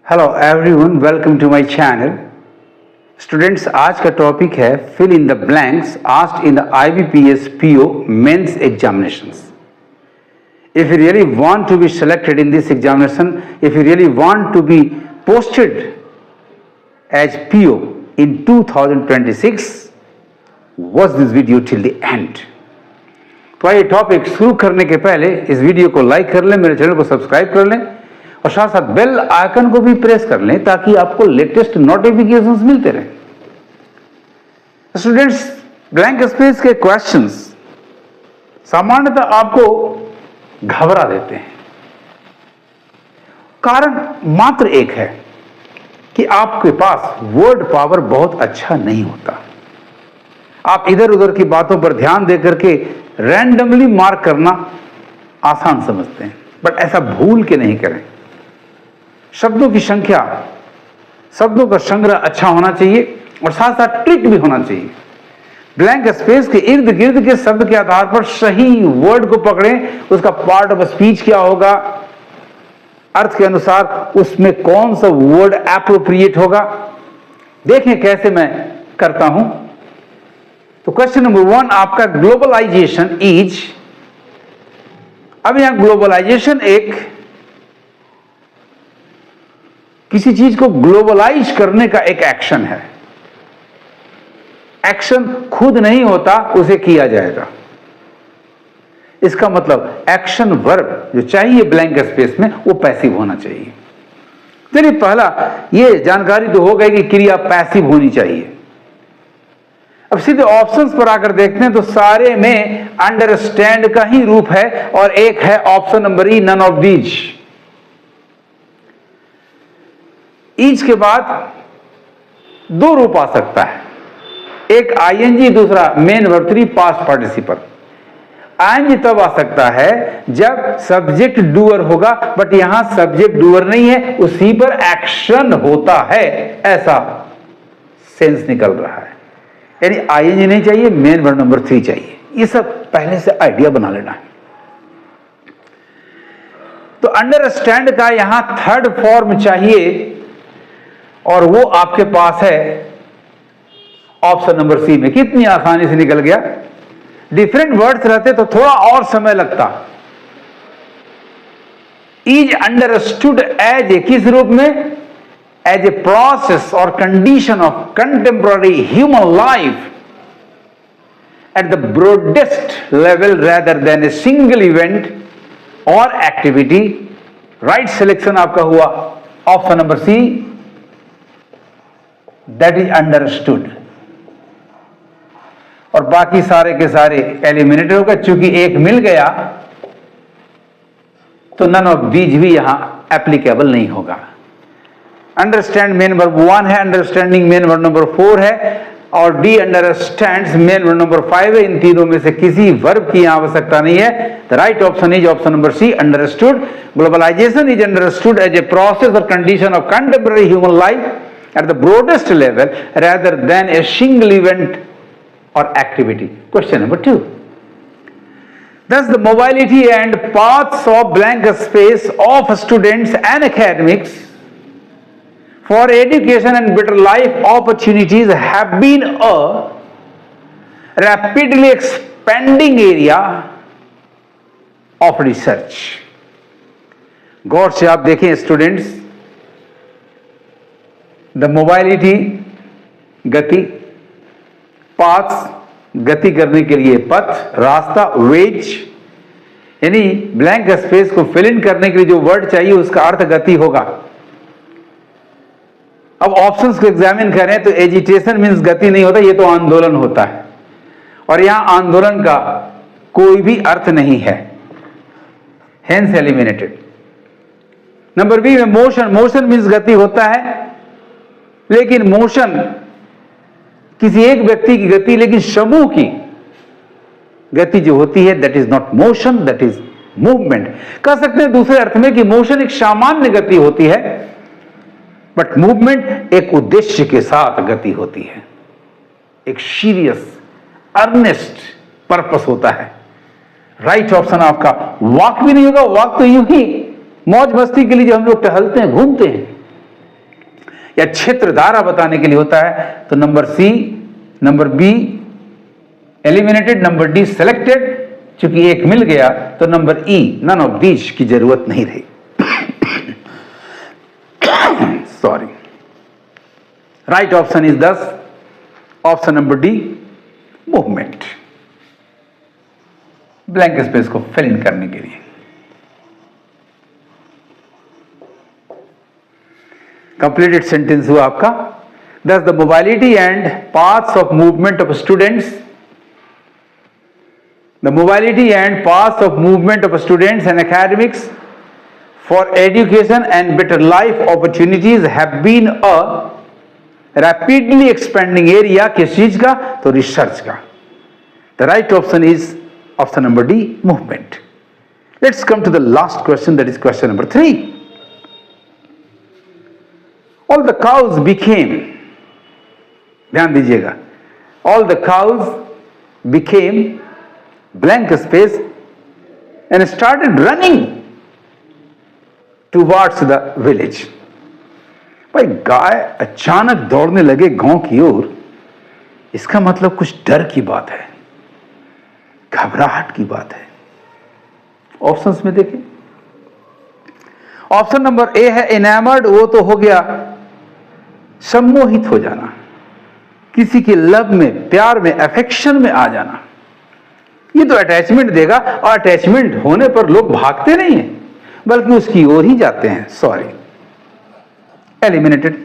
Hello everyone, welcome to my channel. Students, आज का topic है fill in the blanks asked in the IBPS PO mains examinations. If you really want to be selected in this examination, if you really want to be posted as PO in 2026, watch this video till the end। तो आइए topic शुरू करने के पहले इस video को like कर लें, मेरे चैनल को सब्सक्राइब कर लें और साथ साथ बेल आइकन को भी प्रेस कर लें ताकि आपको लेटेस्ट नोटिफिकेशंस मिलते रहें। स्टूडेंट्स, ब्लैंक स्पेस के क्वेश्चंस सामान्यतः आपको घबरा देते हैं। कारण मात्र एक है कि आपके पास वर्ड पावर बहुत अच्छा नहीं होता। आप इधर उधर की बातों पर ध्यान देकर के रैंडमली मार्क करना आसान समझते हैं, बट ऐसा भूल के नहीं करें। शब्दों की संख्या, शब्दों का संग्रह अच्छा होना चाहिए और साथ साथ ट्रिक भी होना चाहिए। ब्लैंक स्पेस के इर्द गिर्द के शब्द के आधार पर सही वर्ड को पकड़ें, उसका पार्ट ऑफ स्पीच क्या होगा, अर्थ के अनुसार उसमें कौन सा वर्ड एप्रोप्रिएट होगा। देखें कैसे मैं करता हूं। तो क्वेश्चन नंबर 1 आपका ग्लोबलाइजेशन इज। अब यहां ग्लोबलाइजेशन एक किसी चीज को ग्लोबलाइज करने का एक एक्शन है। एक्शन खुद नहीं होता, उसे किया जाएगा। इसका मतलब एक्शन वर्ब जो चाहिए ब्लैंक स्पेस में वो पैसिव होना चाहिए। चलिए, पहला ये जानकारी तो हो गई कि क्रिया पैसिव होनी चाहिए। अब सीधे ऑप्शंस पर आकर देखते हैं तो सारे में अंडरस्टैंड का ही रूप है और एक है option number E, none of these. Each के बाद दो रूप आ सकता है, एक आईएनजी, दूसरा main verb 3 past participle. I N G तब आ सकता है जब सब्जेक्ट डूअर होगा, बट यहां सब्जेक्ट डूअर नहीं है, उसी पर एक्शन होता है, ऐसा सेंस निकल रहा है। यानी आईएनजी नहीं चाहिए, मेन वर्ब नंबर 3 चाहिए। ये सब पहले से आइडिया बना लेना है। तो अंडरस्टैंड का यहां थर्ड फॉर्म चाहिए और वो आपके पास है ऑप्शन नंबर सी में। कितनी आसानी से निकल गया। डिफरेंट वर्ड्स रहते तो थोड़ा और समय लगता। इज अंडरस्टूड एज ए किस रूप में? एज ए प्रोसेस और condition of contemporary human life at the broadest level rather than a single event और एक्टिविटी। राइट सिलेक्शन आपका हुआ option number C, that is understood. और बाकी सारे के सारे एलिमिनेटेड हो गए। चूंकि एक मिल गया तो नन ऑफ दीज भी यहां एप्लीकेबल नहीं होगा। अंडरस्टैंड मेन वर्ब 1 है, अंडरस्टैंडिंग मेन वर्ब नंबर 4 है और D understands main verb number 5 है। इन तीनों में से किसी वर्ब की यहां आवश्यकता नहीं है। The right option is option number C, understood. Globalization is understood as a process और condition of contemporary human life at the broadest level rather than a single event or activity. Question number 2. Thus the mobility and paths of blank space of students and academics for education and better life opportunities have been a rapidly expanding area of research. गौर से आप देखें students, the mobility गति, paths गति करने के लिए पथ, रास्ता, वेज, यानी ब्लैंक स्पेस को फिल इन करने के लिए जो वर्ड चाहिए उसका अर्थ गति होगा। अब ऑप्शंस को एग्जामिन करें तो एजिटेशन मींस गति नहीं होता, ये तो आंदोलन होता है और यहां आंदोलन का कोई भी अर्थ नहीं है, हेंस एलिमिनेटेड। नंबर बी में मोशन, मोशन मींस गति होता है, लेकिन मोशन किसी एक व्यक्ति की गति, लेकिन समूह की गति जो होती है that is not motion, that is movement. कह सकते हैं दूसरे अर्थ में कि मोशन एक सामान्य गति होती है, बट मूवमेंट एक उद्देश्य के साथ गति होती है, एक सीरियस अर्नेस्ट पर्पस होता है। राइट ऑप्शन आपका वॉक भी नहीं होगा। वॉक तो यूं ही मौज मस्ती के लिए जो हम लोग टहलते हैं, घूमते हैं, या क्षेत्र धारा बताने के लिए होता है तो number C, number B eliminated, number D selected. चूंकि एक मिल गया तो number E none of these की जरूरत नहीं रही। Sorry, right option is this option number D movement, blank space को फिल इन करने के लिए। कंप्लीटेड सेंटेंस हुआ आपका। Thus the mobility and paths of movement of students, the mobility and paths of movement of students and academics for education and better life opportunities have been a rapidly expanding area। किस चीज का? तो research का। The right option is option number D, movement। Let's come to the last question, that is question number 3। All the cows became, ध्यान दीजिएगा, all the cows became blank space and started running towards the village। भाई गाय अचानक दौड़ने लगे गांव की ओर, इसका मतलब कुछ डर की बात है, घबराहट की बात है। ऑप्शंस में देखें, ऑप्शन नंबर ए है इनैमर्ड, वो तो हो गया सम्मोहित हो जाना, किसी के लव में, प्यार में, अफेक्शन में आ जाना। ये तो अटैचमेंट देगा, और अटैचमेंट होने पर लोग भागते नहीं हैं बल्कि उसकी ओर ही जाते हैं। Sorry, eliminated.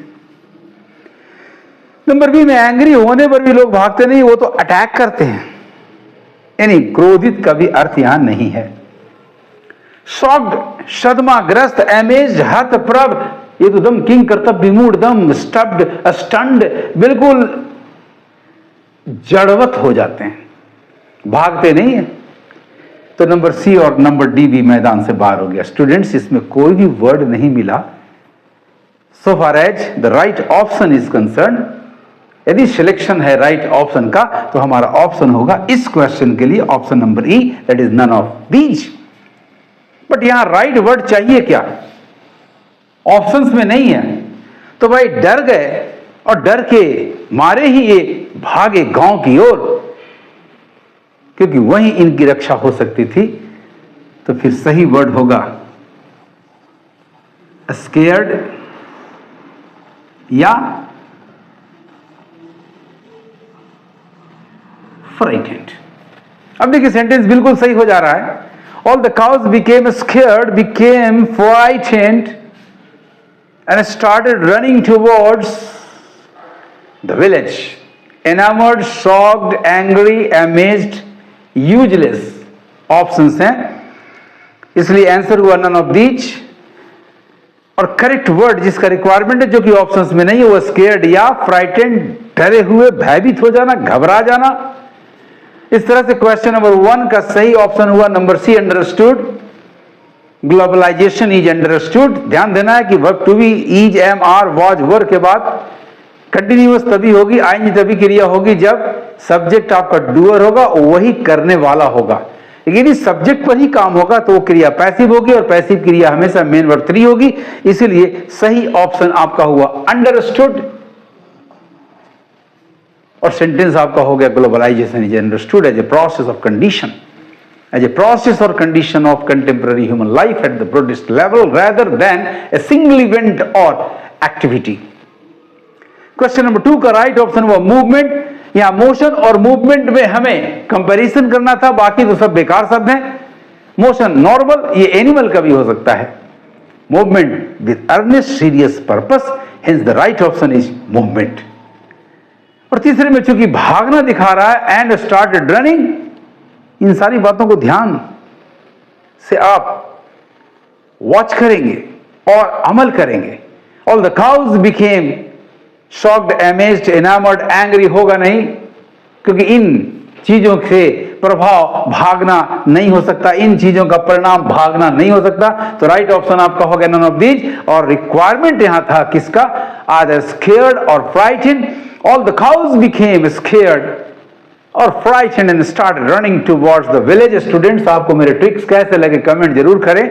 नंबर बी में एंग्री होने पर भी लोग भागते नहीं, वो तो अटैक करते हैं, यानी क्रोधित का भी अर्थ यहां नहीं है। शॉक्ड, सदमाग्रस्त, अमेज्ड, हतप्रभ, ये तो दम किंग कर्तव्य विमूढ़, दम स्टब्ड, स्टंड, बिल्कुल जड़वत हो जाते हैं, भागते नहीं है। तो नंबर सी और नंबर डी भी मैदान से बाहर हो गया। स्टूडेंट्स, इसमें कोई भी वर्ड नहीं मिला। So far as the right option is concern, यदि सिलेक्शन है राइट ऑप्शन का तो हमारा ऑप्शन होगा इस क्वेश्चन के लिए option number E, that is none of these. But यहां राइट वर्ड चाहिए क्या? ऑप्शंस में नहीं है। तो भाई डर गए और डर के मारे ही ये भागे गांव की ओर, क्योंकि वहीं इनकी रक्षा हो सकती थी। तो फिर सही वर्ड होगा स्केयर्ड या फ्राइटेंड। अब देखिए सेंटेंस बिल्कुल सही हो जा रहा है। All the cows became scared, became frightened and started running towards the village। enamored, shocked, angry, amazed, useless options हैं, इसलिए आंसर हुआ none of these। और करेक्ट वर्ड जिसका रिक्वायरमेंट है जो कि ऑप्शंस में नहीं है वो scared या frightened, डरे हुए, भयभीत हो जाना, घबरा जाना। इस तरह से क्वेश्चन नंबर 1 का सही ऑप्शन हुआ number C, understood. Globalization is understood. ध्यान देना है कि verb to be, is, am, are, was, were के बाद कंटिन्यूअस तभी होगी, आईएनजी तभी क्रिया होगी जब सब्जेक्ट आपका डूअर होगा, वही करने वाला होगा। यदि सब्जेक्ट पर ही काम होगा तो वो क्रिया पैसिव होगी, और पैसिव क्रिया हमेशा मेन वर्ब 3 होगी। इसीलिए सही ऑप्शन आपका हुआ अंडरस्टूड, और सेंटेंस आपका हो गया globalization is understood as a process of condition, as a process or condition of contemporary human life at the broadest level rather than a single event or activity। Question number 2 का right option हुआ movement. यहां motion और movement में हमें comparison करना था, बाकी तो सब बेकार शब्द हैं। मोशन नॉर्मल, ये एनिमल का भी हो सकता है। Movement with earnest serious purpose, hence the right option is movement. और तीसरे में चूंकि भागना दिखा रहा है एंड स्टार्टेड रनिंग, इन सारी बातों को ध्यान से आप वॉच करेंगे और अमल करेंगे। All the cows became shocked, amazed, enamoured, angry होगा नहीं, क्योंकि इन चीजों से प्रभाव भागना नहीं हो सकता, इन चीजों का परिणाम भागना नहीं हो सकता। तो राइट ऑप्शन आपका हो गया नन ऑफ दीज। और रिक्वायरमेंट यहां था किसका? आदर स्केयर्ड और frightened. All the cows became scared और frightened and started running towards the village. Students, आपको मेरे ट्रिक्स कैसे लगे कमेंट जरूर करें,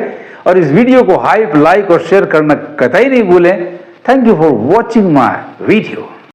और इस वीडियो को हाइप, लाइक और शेयर करना कतई नहीं भूलें, Thank you for watching my video.